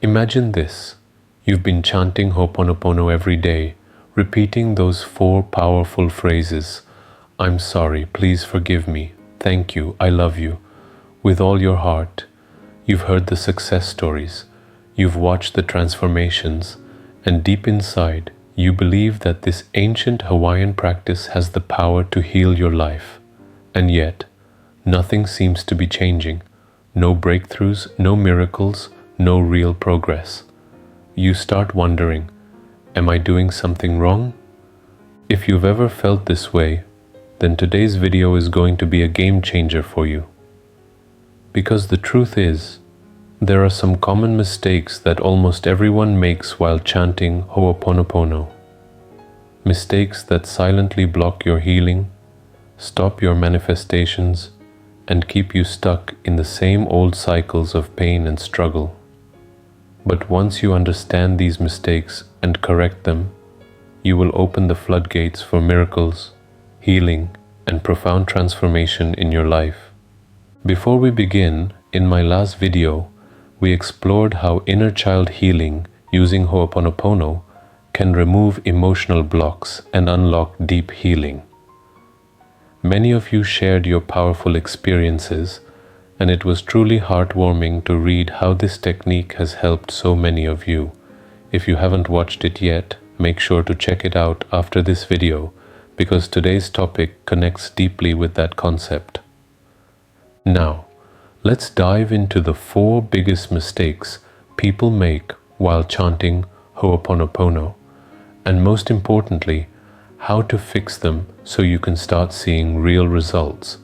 Imagine this. You've been chanting Hooponopono every day, repeating those four powerful phrases. I'm sorry, please forgive me, thank you, I love you, with all your heart. You've heard the success stories, you've watched the transformations, and deep inside, you believe that this ancient Hawaiian practice has the power to heal your life. And yet, nothing seems to be changing. No breakthroughs, no miracles, no real progress. You start wondering, am I doing something wrong? If you've ever felt this way, then today's video is going to be a game changer for you. Because the truth is, there are some common mistakes that almost everyone makes while chanting Hooponopono. Mistakes that silently block your healing, stop your manifestations, and keep you stuck in the same old cycles of pain and struggle. But once you understand these mistakes and correct them, you will open the floodgates for miracles, healing, and profound transformation in your life. Before we begin, in my last video, we explored how inner child healing using Hooponopono can remove emotional blocks and unlock deep healing. Many of you shared your powerful experiences, and it was truly heartwarming to read how this technique has helped so many of you. If you haven't watched it yet, make sure to check it out after this video, because today's topic connects deeply with that concept. Now, let's dive into the 4 biggest mistakes people make while chanting Hooponopono, and most importantly, how to fix them so you can start seeing real results.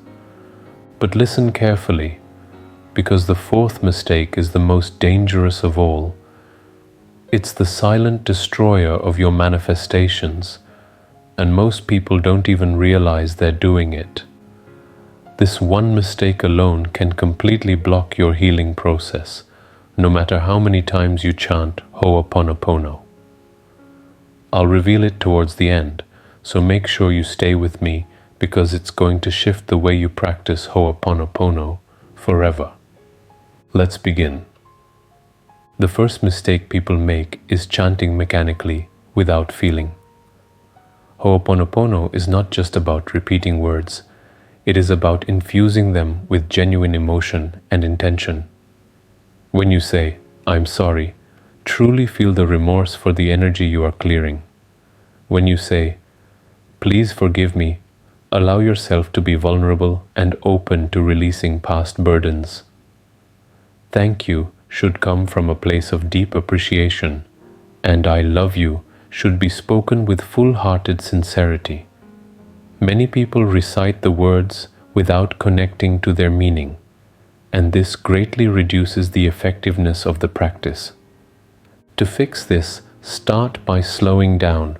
But listen carefully, because the 4th mistake is the most dangerous of all. It's the silent destroyer of your manifestations, and most people don't even realize they're doing it. This one mistake alone can completely block your healing process, no matter how many times you chant Hooponopono. I'll reveal it towards the end, so make sure you stay with me because it's going to shift the way you practice Hooponopono forever. Let's begin. The first mistake people make is chanting mechanically without feeling. Hooponopono is not just about repeating words, it is about infusing them with genuine emotion and intention. When you say, I'm sorry, truly feel the remorse for the energy you are clearing. When you say, please forgive me, allow yourself to be vulnerable and open to releasing past burdens. Thank you should come from a place of deep appreciation, and I love you should be spoken with full-hearted sincerity. Many people recite the words without connecting to their meaning, and this greatly reduces the effectiveness of the practice. To fix this, start by slowing down.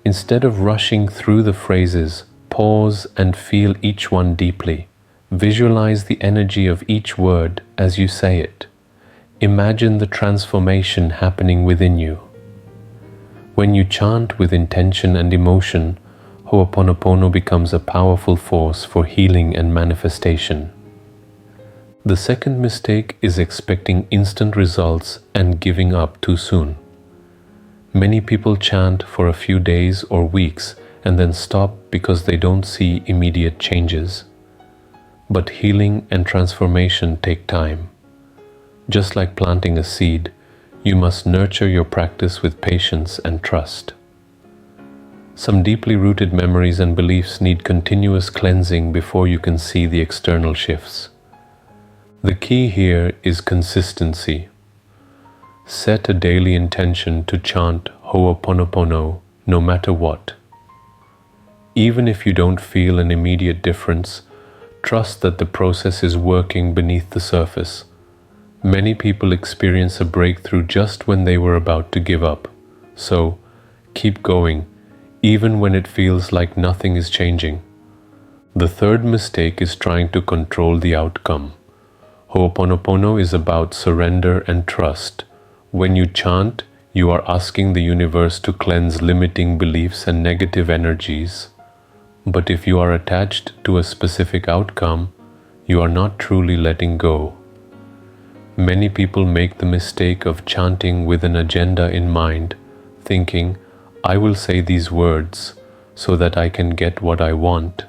Instead of rushing through the phrases, pause and feel each one deeply. Visualize the energy of each word as you say it. Imagine the transformation happening within you. When you chant with intention and emotion, Hooponopono becomes a powerful force for healing and manifestation. The second mistake is expecting instant results and giving up too soon. Many people chant for a few days or weeks and then stop because they don't see immediate changes. But healing and transformation take time. Just like planting a seed, you must nurture your practice with patience and trust. Some deeply rooted memories and beliefs need continuous cleansing before you can see the external shifts. The key here is consistency. Set a daily intention to chant Hooponopono no matter what. Even if you don't feel an immediate difference, trust that the process is working beneath the surface. Many people experience a breakthrough just when they were about to give up. So, keep going, even when it feels like nothing is changing. The third mistake is trying to control the outcome. Hooponopono is about surrender and trust. When you chant, you are asking the universe to cleanse limiting beliefs and negative energies. But if you are attached to a specific outcome, you are not truly letting go. Many people make the mistake of chanting with an agenda in mind, thinking, I will say these words so that I can get what I want.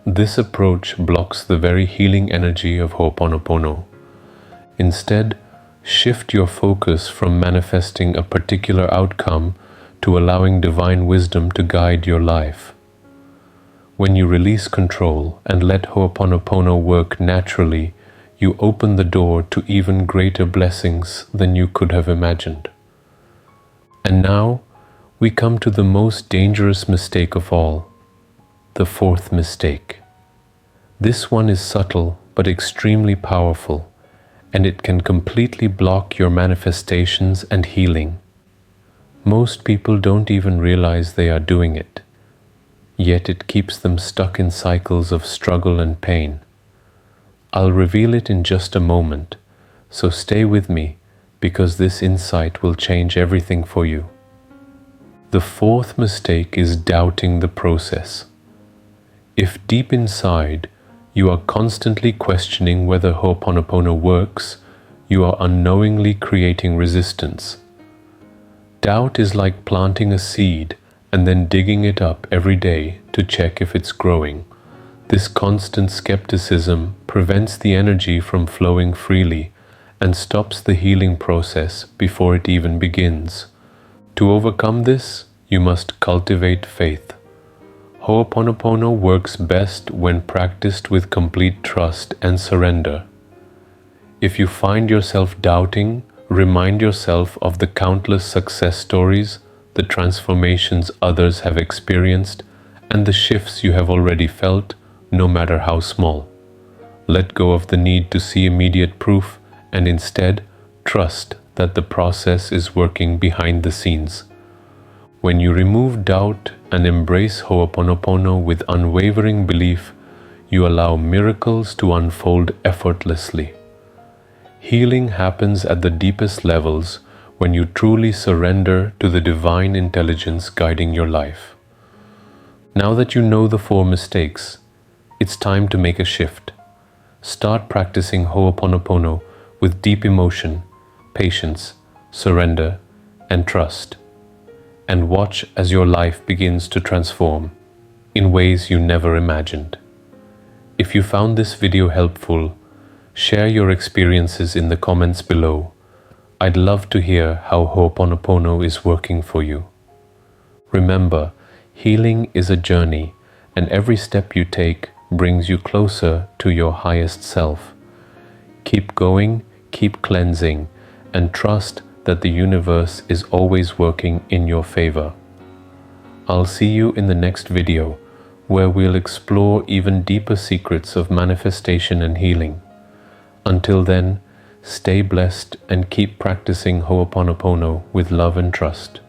This approach blocks the very healing energy of Hooponopono. Instead, shift your focus from manifesting a particular outcome to allowing divine wisdom to guide your life. When you release control and let Hooponopono work naturally, you open the door to even greater blessings than you could have imagined. And now, we come to the most dangerous mistake of all, the fourth mistake. This one is subtle but extremely powerful, and it can completely block your manifestations and healing. Most people don't even realize they are doing it, yet it keeps them stuck in cycles of struggle and pain. I'll reveal it in just a moment, so stay with me because this insight will change everything for you. The fourth mistake is doubting the process. If deep inside you are constantly questioning whether Hooponopono works, you are unknowingly creating resistance. Doubt is like planting a seed and then digging it up every day to check if it's growing. This constant skepticism prevents the energy from flowing freely and stops the healing process before it even begins. To overcome this, you must cultivate faith. Hooponopono works best when practiced with complete trust and surrender. If you find yourself doubting, remind yourself of the countless success stories, the transformations others have experienced, and the shifts you have already felt, no matter how small. Let go of the need to see immediate proof and instead trust that the process is working behind the scenes. When you remove doubt and embrace Hooponopono with unwavering belief, you allow miracles to unfold effortlessly. Healing happens at the deepest levels when you truly surrender to the divine intelligence guiding your life. Now that you know the four mistakes, it's time to make a shift. Start practicing Hooponopono with deep emotion, patience, surrender, and trust. And watch as your life begins to transform in ways you never imagined. If you found this video helpful, share your experiences in the comments below. I'd love to hear how Hooponopono is working for you. Remember, healing is a journey, and every step you take brings you closer to your highest self. Keep going, keep cleansing, and trust that the universe is always working in your favor. I'll see you in the next video, where we'll explore even deeper secrets of manifestation and healing. Until then, stay blessed and keep practicing Hooponopono with love and trust.